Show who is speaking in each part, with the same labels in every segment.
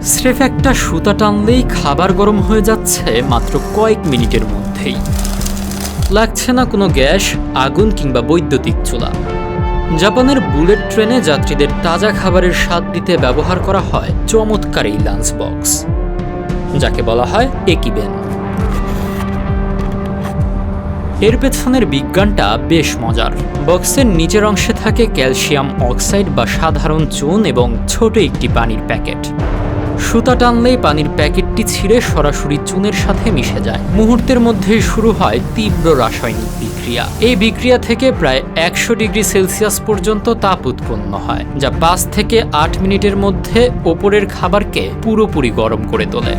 Speaker 1: স্রেফ একটা সুতা টানলেই খাবার গরম হয়ে যাচ্ছে মাত্র কয়েক মিনিটের মধ্যেই। লাগছে না কোনো গ্যাস, আগুন কিংবা বৈদ্যুতিক চুলা। জাপানের বুলেট ট্রেনে যাত্রীদের তাজা খাবারের স্বাদ দিতে ব্যবহার করা হয় চমৎকার এই লাঞ্চ বক্স, যাকে বলা হয় একিবেন। এর পেছনের বিজ্ঞানটা বেশ মজার। বক্সের নিচের অংশে থাকে ক্যালসিয়াম অক্সাইড বা সাধারণ চুন এবং ছোট একটি পানির প্যাকেট। সুতা টানলেই পানির প্যাকেটটি ছিঁড়ে সরাসরি চুনের সাথে মিশে যায়। মুহূর্তের মধ্যেই শুরু হয় তীব্র রাসায়নিক বিক্রিয়া। এই বিক্রিয়া থেকে প্রায় 100 ডিগ্রি সেলসিয়াস পর্যন্ত তাপ উৎপন্ন হয়, যা 5 থেকে 8 মিনিটের মধ্যে ওপরের খাবারকে পুরোপুরি গরম করে তোলে।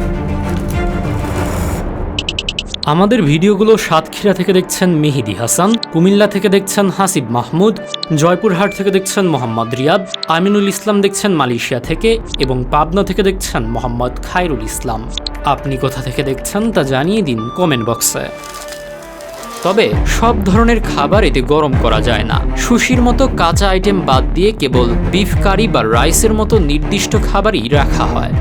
Speaker 1: আমাদের ভিডিওগুলো সাতক্ষীরা থেকে দেখছেন মেহেদি হাসান, কুমিল্লা থেকে দেখছেন হাসিব মাহমুদ, জয়পুরহাট থেকে দেখছেন মোহাম্মদ রিয়াদ, আমিনুল ইসলাম দেখছেন মালয়েশিয়া থেকে এবং পাবনা থেকে দেখছেন মোহাম্মদ খায়রুল ইসলাম। আপনি কোথা থেকে দেখছেন তা জানিয়ে দিন কমেন্ট বক্সে। তবে সব ধরনের খাবার এতে গরম করা যায় না। সুশির মতো কাঁচা আইটেম বাদ দিয়ে কেবল বিফ কারি বা রাইসের মতো নির্দিষ্ট খাবারই রাখা হয়।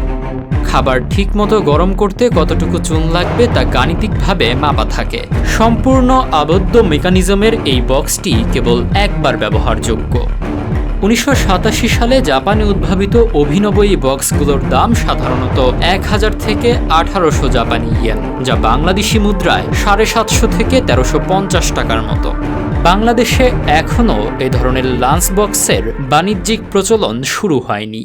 Speaker 1: খাবার ঠিকমতো গরম করতে কতটুকু চুন লাগবে তা গাণিতিকভাবে মাপা থাকে। সম্পূর্ণ আবদ্ধ মেকানিজমের এই বক্সটি কেবল একবার ব্যবহারযোগ্য। 1987 সালে জাপানে উদ্ভাবিত অভিনব এই বক্সগুলোর দাম সাধারণত 1000 থেকে 1800 জাপানি ইয়েন, যা বাংলাদেশি মুদ্রায় 750 থেকে 1350 টাকার মতো। বাংলাদেশে এখনও এ ধরনের লাঞ্চ বক্সের বাণিজ্যিক প্রচলন শুরু হয়নি।